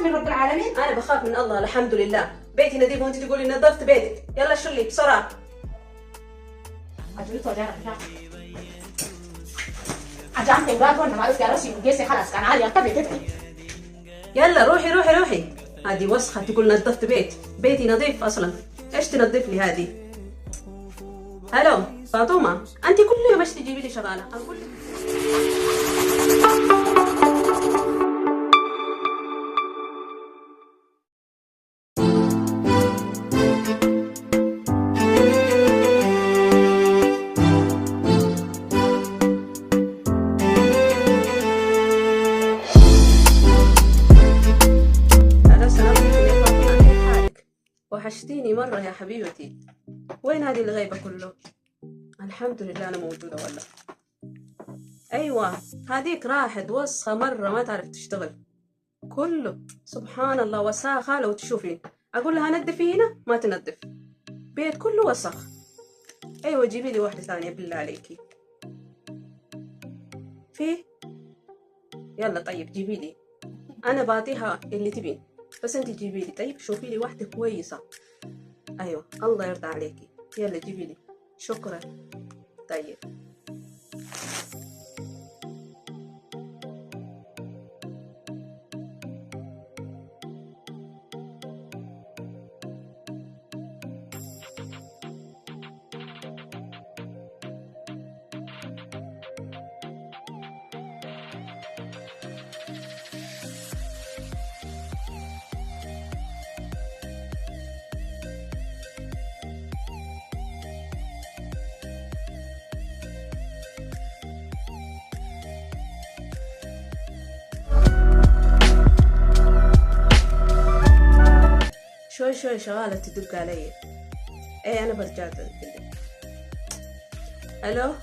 من رب العالمين؟ انا بخاف من الله الحمد لله. بيتي نظيف وانت تقولي نظفت بيتك. يلا شلي بسرعه. اجلت وجعنا عجنت وقعت وانا ما عرفت يا راسي وجيسي خلاص كان عادي ارتبط. يلا روحي. هذه وسخه تقول نظفت بيتي نظيف اصلا. ايش تنظف لي هذه؟ الو فاطمه، انت كل يوم ايش تجيبي لي شغاله؟ اقول لك وحشتيني مرة يا حبيبتي. وين هذه الغيبة كله؟ الحمد لله أنا موجودة والله. أيوة هذيك راحت وسخة مرة ما تعرف تشتغل كله. سبحان الله وساخة لو تشوفين. أقول لها نظفي هنا ما تنظف. بيت كله وسخ. أيوة جيبي لي واحدة ثانية بالله عليكي. فيه؟ يلا طيب جيبي لي. أنا بعطيها اللي تبين بس انت جيبي لي. طيب شوفي لي واحدة كويسة. ايوه الله يرضى عليكي. يلا جيبي لي. شكرا. طيب شوي شغالة تدق علي. ايه انا برجع بالله. الو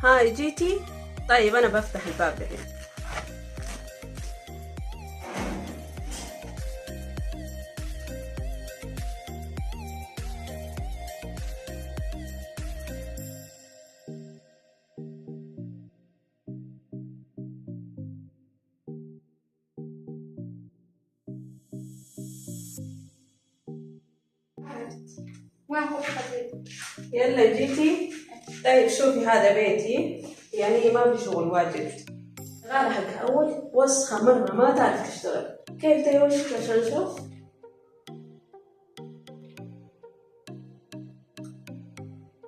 هاي جيتي؟ طيب انا بفتح الباب الحين. يلا جيتي؟ طيب شوفي هذا بيتي يعني ما في شغل واجد. غالة حق أول وسخة مرة ما تعرف تشتغل. كيف تيوشك عشان نشوف؟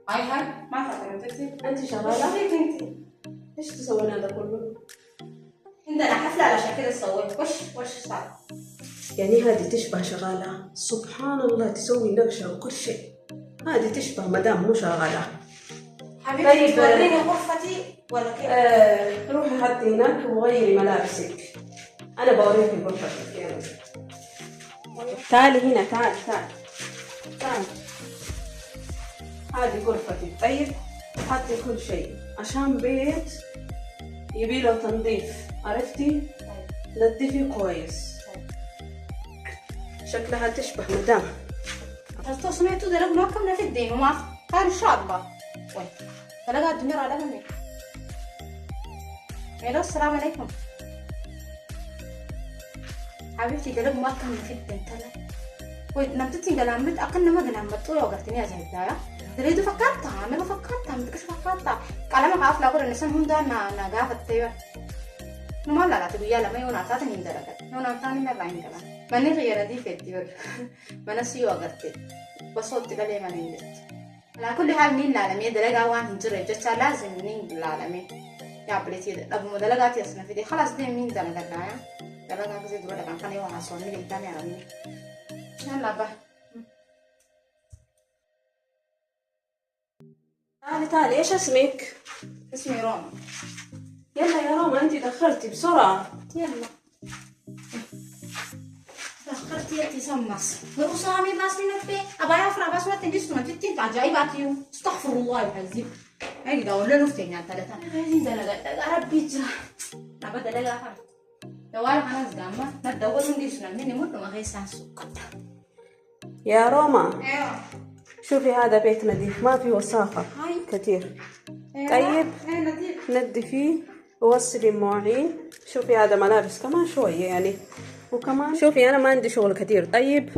هاي ما تعرفي أنت شغالة؟ انت إيش تسوين هذا كله؟ عندنا حفلة علشان كده سويت وش صار؟ يعني هذه تشبه شغالة؟ سبحان الله تسوي نقشة وكل شيء. هذه تشبه مدام مو شغالة. حبيبتي طيب توريني غرفتي ولا كيف؟ روحي حطي هناك وغيري ملابسك. أنا بوريك غرفتك. يلا تعالي هنا. تعالي هذه غرفتي. طيب حطي كل شيء عشان بيت يبيله تنظيف. عرفتي؟ نظفي كويس. شكلها تشبه مدام. تو سمعتوا ده ما كمنا في الدين وما كان ان شاء الله. وين تلاقى الدنيا على مني. الو السلام عليكم حبيبتي. ده ما كمنا في الدين تلا. وين نمتتي قلامت اقل ما قلامت تو وقرتني يا زهدايا. تريد فكرتها انا فكرتها متكش فكرتها كلامك عارف لا اقول الانسان هم ده انا قافت تيوه نما لا تقول يلا ما يونا تاتني درجه يونا تاني ما بعين كلام ماني غير دي فيديو ما نسي وقرتي بصوت قال ما نندت على كل حال نين العالميه درجه وان هنجر جتا لازم نين العالميه يا بليتي ابو مدلغات يسنا في دي خلاص دي مين درجه يا درجه زي دول كان يونا سوني قدامي عربي يلا بقى. تعالي ايش اسمك؟ اسمي روما. يلا يا روما انت دخلتي بسرعة. يلا دخلتي يا تسمس وأسامي بس نفي أبايا أفرع بس ما تنجس ما تتين عجائباتي استغفر الله العظيم. أي ده ولا نفتين يعني ثلاثة هذي ده ربي جا نبدأ لقى حر دوار خلاص جامع ندور نجس نمني مر ما غير سانسو. يا روما أيوة شوفي هذا بيت نظيف ما في وساخة كثير. طيب نظفيه ووصلي المواعين. شوفي هذا ملابس كمان شوية يعني وكمان شوفي أنا ما عندي شغل كتير. طيب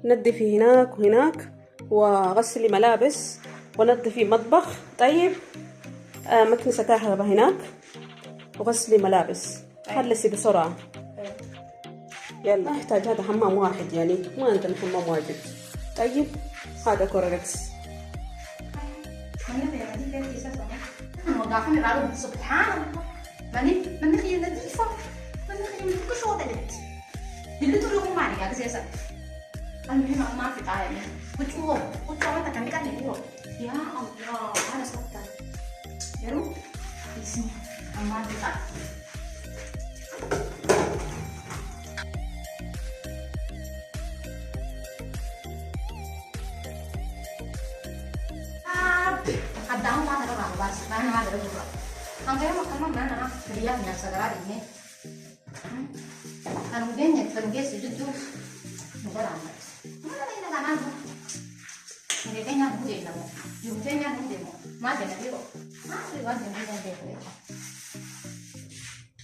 نظفي هناك وهناك، وغسلي ملابس، ونظفي مطبخ. طيب مكنسة كهرباء هناك، وغسلي ملابس. خلصي بسرعة. يلا احتاج هذا حمام واحد، يعني ما عندنا حمام واجد. طيب هذا كوركس. سبحان الله، من هي نظيفة، من هي من كل شغل دلت اللي تقولوا ما عليك أساسا. المهم ما في طاير بتشوف ما تكمل كان يقول يا الله أنا صدق يا رب اسمي ما في طاير. Kadang mana orang bas, mana ada juga. Angkanya makan mana? Dia punya segala ini. Kan mungkin sejuta bukan amat. Mana ada yang nak mana? Mereka yang buat itu, juga yang buat itu. Macam mana dia? Macam mana dia buat?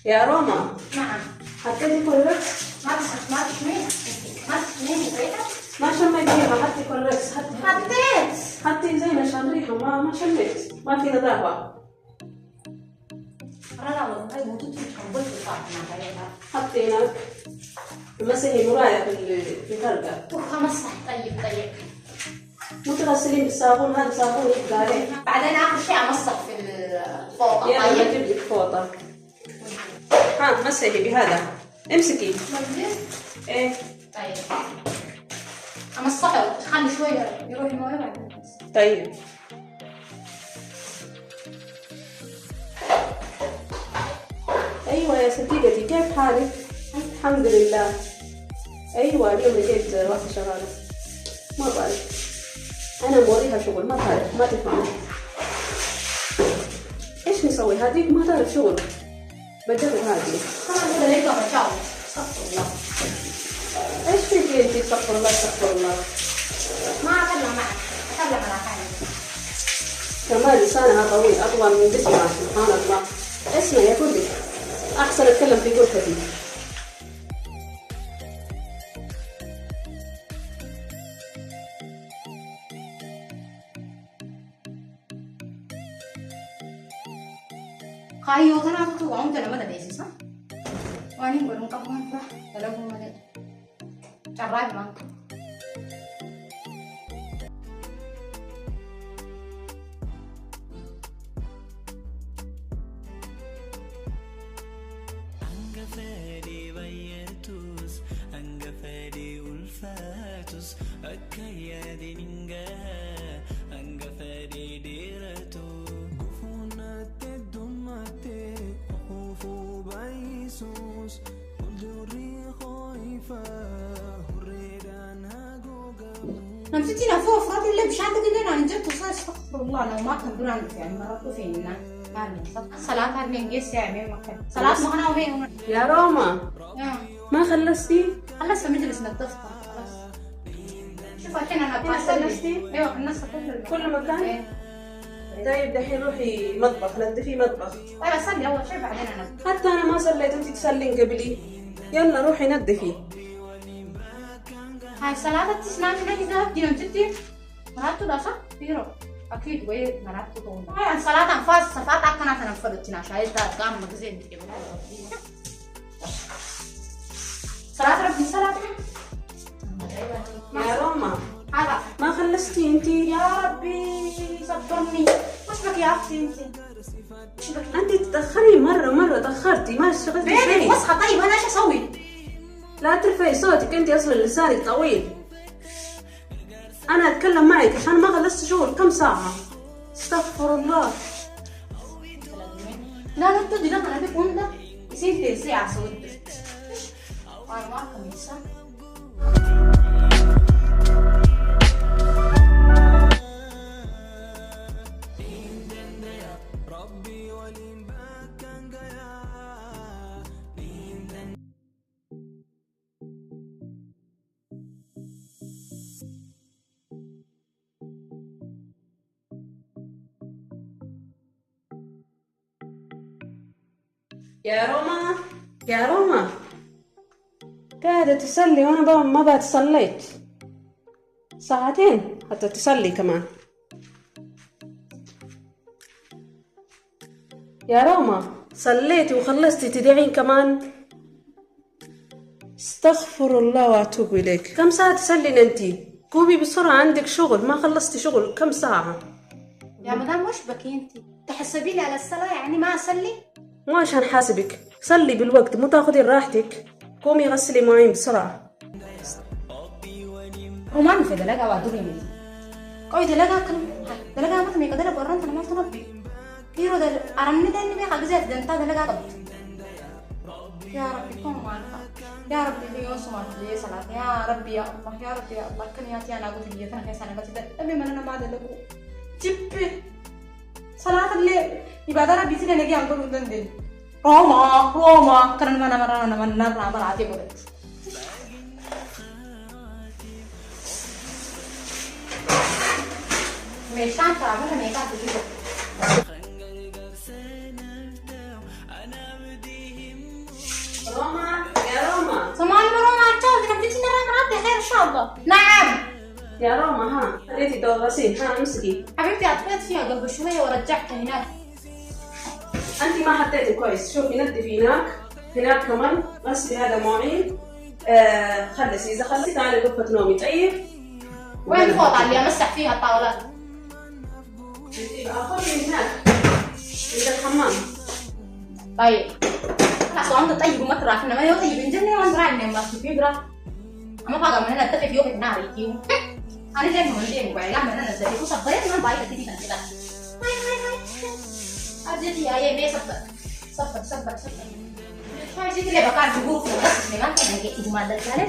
يا روما نعم. حطيتي كوركس؟ ما تسمعي كده؟ ما شميتيها. حطي كوركس. حطيت. حطي زي ما شريحة. ما شميت. ما في نظافة. أنا والله مو تجي تقبل الفاتنة هاي. حطي هناك. مسحي مراية في الفرقة. وخمسة. طيب. مو تغسلين بالصابون، هذا صابون يبقى عليه. بعدين آخر شيء أمسح في الفوطة. يلا طيب. بجيب لك فوطة. مسحي بهذا. امسكي. ايه. طيب. أمسحه خلي شوية يروح المويه بعدين. طيب. ايوه يا صديقتي، كيف حالك؟ الحمد لله. ايوه اليوم لقيت واحدة شغالة، ما بعرف، انا موريها شغل ما تعرف، ما تفهم ايش نسوي. هذيك ما تعرف شغل، بجرب هذه. خلاص كده ليك ما شاء الله. استغفر الله. ايش فيك انت؟ استغفر الله استغفر الله. ما أكلم معك، أكلم على حالي. كمان لسانها طويل اطول من جسمها، سبحان الله. اسمع يا كردي، احسن اتكلم في غرفتي. Kayu tanah tu orang tu nama dah desi sah. Wani belum kapan pula, dalam rumah dia. Cara memang. نمسكي نفوق فرات اللي بشعتك اللي أنا نجت وصار استغفر الله لو ما كان قران يعني مرات فينا ما من صلاة هرمين جيس يعني مكان صلاة ما أنا وين يا روما ما خلصتي؟ خلصت مجلس نظفته خلاص. شوف الحين أنا خلصتي؟ أيوة خلصت كل مكان؟ إيه. طيب دحين روحي مطبخ، نظفي مطبخ. طيب أصلي أول شيء بعدين أنا. حتى أنا ما صليت، أنت تصلين قبلي. يلا روحي نظفي. هاي صلاة تسنان هاي إذا بدي نمتدي مرات ده صح؟ بيرو أكيد وين مرات تقول. هاي صلاة أنفاس صفات أكنا تنفذ تناش هاي ده قام مجزين تجيب. صلاة ربي صلاة. يا روما هذا ما خلصتي أنت؟ يا ربي صبرني. وش بك يا أختي أنت؟ وش بك؟ أنت تتأخري مرة تأخرتي، ما اشتغلتي بيبي شيء. وسخة. طيب أنا إيش أسوي؟ لا ترفعي صوتك، أنت أصلا لسانك طويل. أنا أتكلم معك عشان ما خلصت شغل كم ساعة. استغفر الله. لا تدي لما أنا بكون ده يصير في ساعة سويت. أنا ما أكمل ساعة. يا روما قاعدة تصلي وأنا بقى ما بعد صليت ساعتين حتى تصلي كمان. يا روما صليتي وخلصتي تدعين كمان؟ استغفر الله واتوب اليك. كم ساعة تصلين انتي؟ قومي بسرعة عندك شغل، ما خلصتي شغل كم ساعة؟ يا مدام وش بكي انتي؟ تحسبي لي على الصلاة يعني ما اصلي؟ مو عشان حاسبك، صلي بالوقت مو تاخذي راحتك. قومي غسلي مواعين بسرعة. وما في دلقة وادوري مني قوي دلقة دلقة ما تمي قدر برا انت ما تربي يرو دل ارمني ده اني بيخا جزيت دنتا دلقة قبل. يا ربي كون معك يا ربي في يوسف لي صلاة يا ربي يا الله يا ربي يا الله كنياتي انا قلت لي انا كيس انا قلت ابي من انا ما دلقوا جيبي صلاة الليل يبقى ربي تيجي نجي نقول دندن روما كرن ما انا من نرى براتي بقول ميشان تعملها ميكا تجيبه. روما يا روما. سمعني روما انت كنت تيجي نرى مراتي خير ان شاء الله. نعم يا روما ها خليتي دور غسيل ها امسكي. حبيبتي اطفيت فيها قبل شويه ورجعتها هناك. انت ما حطيتي كويس. شوفي نظفي هناك كمان غسلي هذا مواعين. خلصي اذا خلصتي تعالي غرفة نومي. طيب وين الفوطه اللي امسح فيها الطاولات؟ خذي من هناك عند الحمام. طيب خلاص وانت طيب وما تراك انما يو طيب انجلني وانت راعي ما في برا اما فاقا من هنا اتفق يوم ناري كيو انا جاي من جاي وقاعد اعمل انا زي وصبرت ما بايت تدي كده هاي اجي يا مي صبر هاي جيت اللي بقى جروب بس ما كان يجي ما ده كان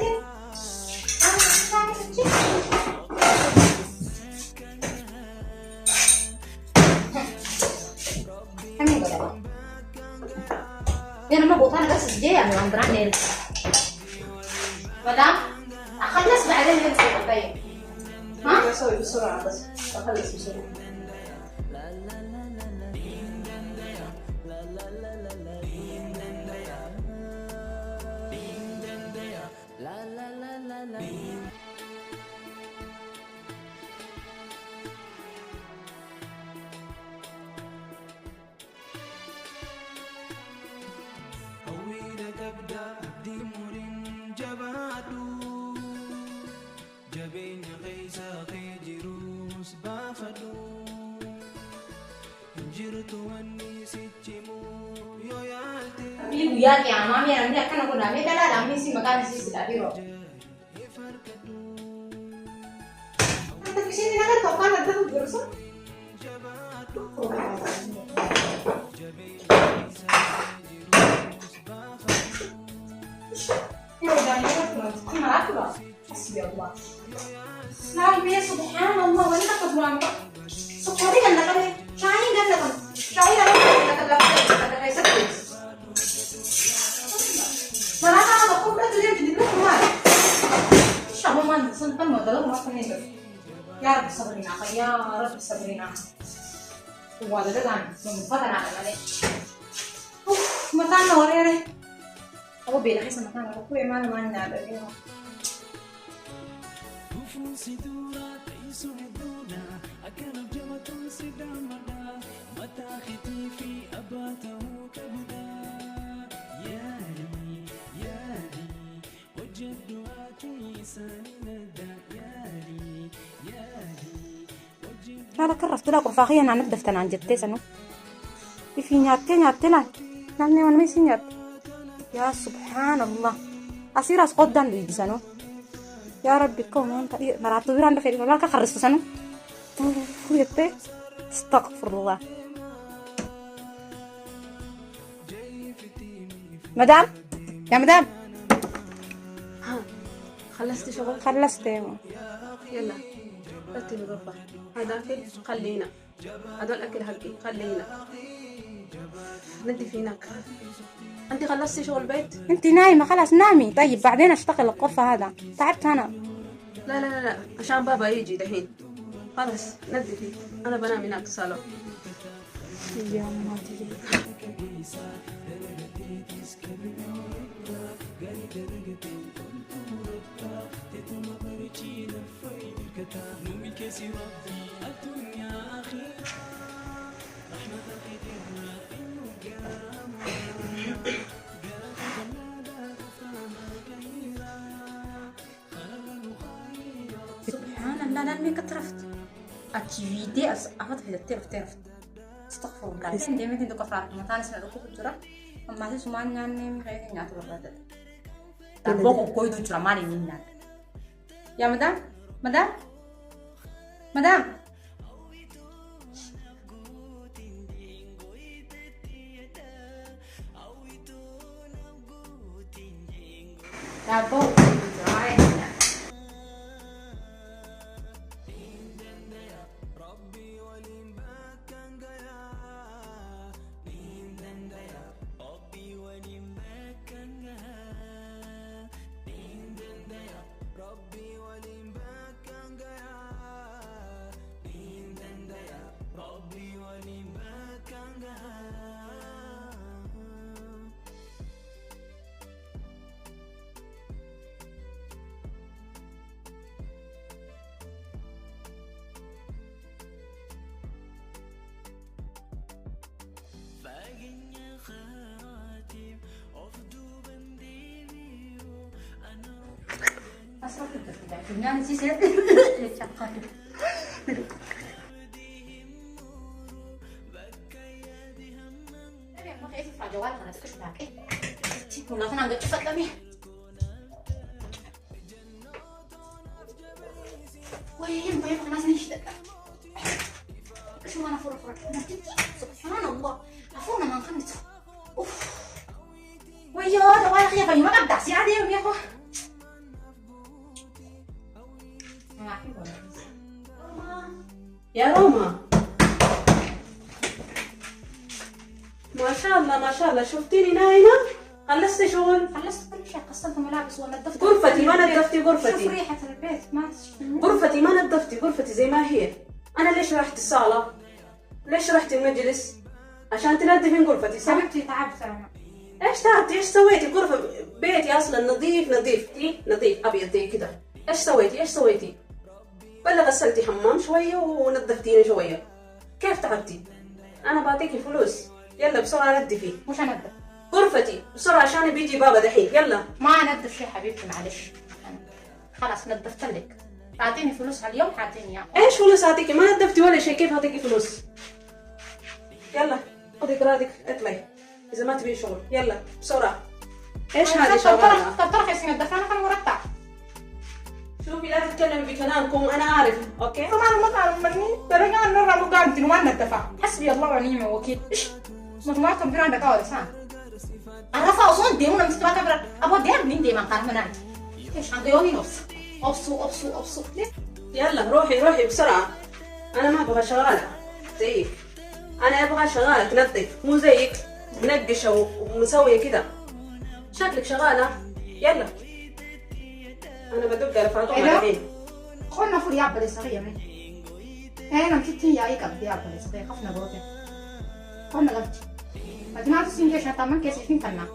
أنا ما بوطانا بس جاي يعني عندنا نيل مدام أخلص بعدين نمسك الطيب ها؟ بسوي بسرعة بس أخلص بسرعة. Ibu ya ki mami nanti akan aku nami tala nami si makan si sudah biro. Nanti kesini nanti tokan nanti aku berusaha. Ya udah ini kan marah tuh lah. Astagfirullah. Nabi subhanallah wani tak kebuang kok. Seperti kan tak ada. Cai kan tak. Cai ada kata belakang kayak seperti. Marah apa kok udah jadi rumah. Siapa man senpan modal rumah ini. Ya Rabbi sabrin aku ya Rabbi sabrin aku. Wala kan membuat anak mana. Mata nawar ya. Aku bela kisah mata aku emang mana ada dia. Kalau keraf tu lah kau fakir yang anak daftar anjat tes anu. Ifi nyatnya lah. Namanya mana sih nyat? Ya subhanallah. Asiras kodan lu di sana. Ya Rabbi kau nanti maratu biran dah fikir malah keharis tu sana. Lihat teh. Astagfirullah. Madam? Ya madam? خلصتي شغل؟ خلصت يلا رتبي الغرفة. هذا أكل خلينا. هذول أكل حقي خلينا. نظفي هناك. أنت خلصتي شغل البيت؟ انت نايمة خلاص نامي. طيب بعدين اشتغل الغرفة هذا. تعبت انا. لا عشان بابا يجي دحين. خلاص نظفي. أنا بنام هناك الصالون. يا ماما سبحان الله لاني كترفت اكتيفيتي افضل في الترفت استغفر الله دائما كنت كفرات مثلا سنه ركوب الجرا اما سمان يعني من غير نيات ولا تبوك كويدو جرا مالي منا يا مدام تبوك جرا مالي منا أصرف الكفر فنان سيسير للشقاق ما خايف يدفع جوال أنا تكش معك والله أنا قد شفت لمي وين بيبغى الناس نشتغل شو أنا فرفر سبحان الله عفونا ما نخلص أوف ويا جوال أخي يا ما قد دعسي عادي يا أخو يا روما ما شاء الله شفتيني نايمة؟ خلصتي شغل؟ خلصت كل شيء قصرت ملابس ونظفت غرفتي ما نظفتي غرفتي شوف ريحة البيت ما غرفتي ما نظفتي غرفتي زي ما هي. أنا ليش رحت الصالة؟ ليش رحت المجلس؟ عشان تنظفين غرفتي صح؟ حبيبتي تعبت أنا ايش تعبتي؟ ايش سويتي؟ غرفة بيتي أصلا نظيف أبيض زي كده. ايش سويتي؟ ولا غسلتي حمام شوية ونظفتيني شوية؟ كيف تعبتي؟ أنا بعطيكي فلوس، يلا بسرعة نظفي. مش هنظف غرفتي بسرعة عشان بيجي بابا دحين، يلا. ما أنظف شيء حبيبتي معلش خلاص نظفت لك. أعطيني فلوس على اليوم حاعطيني إياها. ايش فلوس أعطيكي؟ ما نظفتي ولا شيء، كيف أعطيكي فلوس؟ يلا خذي قرادك اطلعي إذا ما تبين شغل، يلا بسرعة. ايش هذه شغالة؟ طب ترى يا نظف أنا كان مرتب. شوفي لا تتكلمي بكلامكم، أنا أعرف، أوكي؟ طبعا ما تعرف مني ترى أنا نرى مقالتي وما نظفها. حسبي الله ونعم الوكيل. إيش؟ ما تنبير عندك أول سان. عرفها أصلا ديمونا مستوى كبر أبغى ديم مين ديم قال هنا. إيش عندي يومي نص. أبصو. يلا روحي بسرعة. أنا ما أبغى شغالة زيك، أنا أبغى شغالة تنظف مو زيك منقشة ومسوية كده. شكلك شغالة، يلا. أنا بدق على فاطمة الحين. خلنا فول يابا صغيرة من. أنا مشيتي يا إيك أبدي يابا صغيرة خفنا بروتين. خلنا غلطي. بعد ما تسين جيش نتامن كيس فين كنا.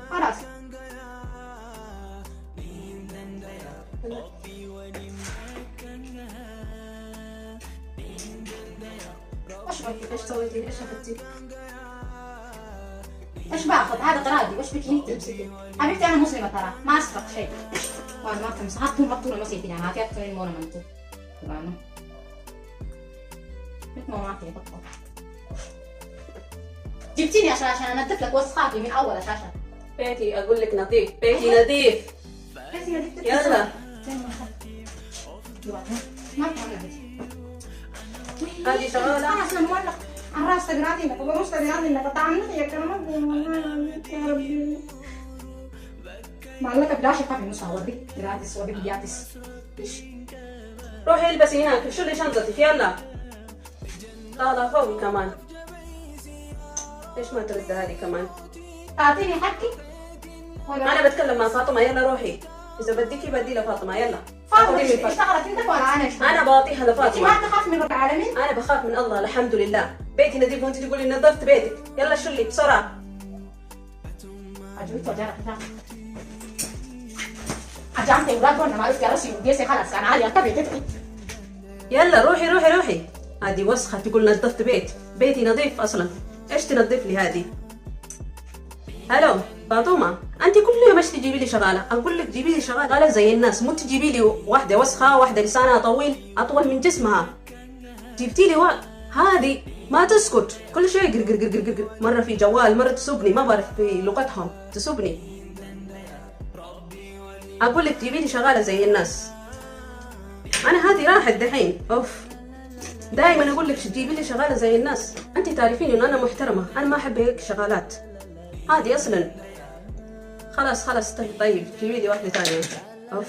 خلاص. ايش سويتي؟ ايش اخذتي؟ ايش باخذ؟ هذا قرادي، وش بك انت تمسكي؟ حبيبتي انا مسلمه ترى، ما اسرق شيء. وانا ما تمسك، حطوا مقطوله مسيتي يعني، هاتي اكثر من مونا منتو. تبعنا. مثل ما معك بطل. جبتيني عشان انظف لك وسخاتي من اول اساسا. بيتي اقول لك نظيف، بيتي نظيف. يلا. ما تعمل هذه شغالة. أنا أصلاً مولق عن راس تقراتي لك وبروس تقراتي لك وطعمني يا كرمك يا ربي. معلقة بلاش خافي نص هوريك جراتيس وبيك جاتيس. روحي البسي هناك، شو اللي شنطتك يلا. لا فوقي كمان. ليش ما ترد هذه كمان؟ تعطيني حقي؟ أنا بتكلم مع فاطمة، يلا روحي. إذا بديكي بدي لفاطمة، يلا. فاطمة اشتغلت انت ولا انا اشتغلت؟ أنا بعطيها لفاطمة. انت ما تخاف من رب العالمين؟ أنا بخاف من الله الحمد لله. بيتي نظيف وأنت تقولي نظفت بيتك، يلا شلي بسرعة. عجبت وجارك حجمت اولاد وانا ما عرفت يا راسي وديسي خلاص انا عاليه طبيعي. يلا روحي روحي روحي، هذه وسخة تقول نظفت بيتي نظيف أصلا، إيش تنظف لي هذه؟ هلو فاطمة، أنت كل يوم إيش تجيبي لي شغالة؟ أقول لك جيبي لي شغالة زي الناس، مو تجيبي لي واحدة وسخة، واحدة لسانها طويل أطول من جسمها. جبتي لي هذه ما تسكت، كل شيء قر قر قر قر، مرة في جوال، مرة تسبني، ما بعرف في لغتهم تسبني. أقول لك جيبي لي شغالة زي الناس. أنا هذه راحت دحين، أوف. دائما اقول لك تجيبي لي شغاله زي الناس، انت تعرفين ان انا محترمه، انا ما احب هيك شغالات، هذه اصلا. خلاص طيب جيبي لي واحده ثانيه. اوف.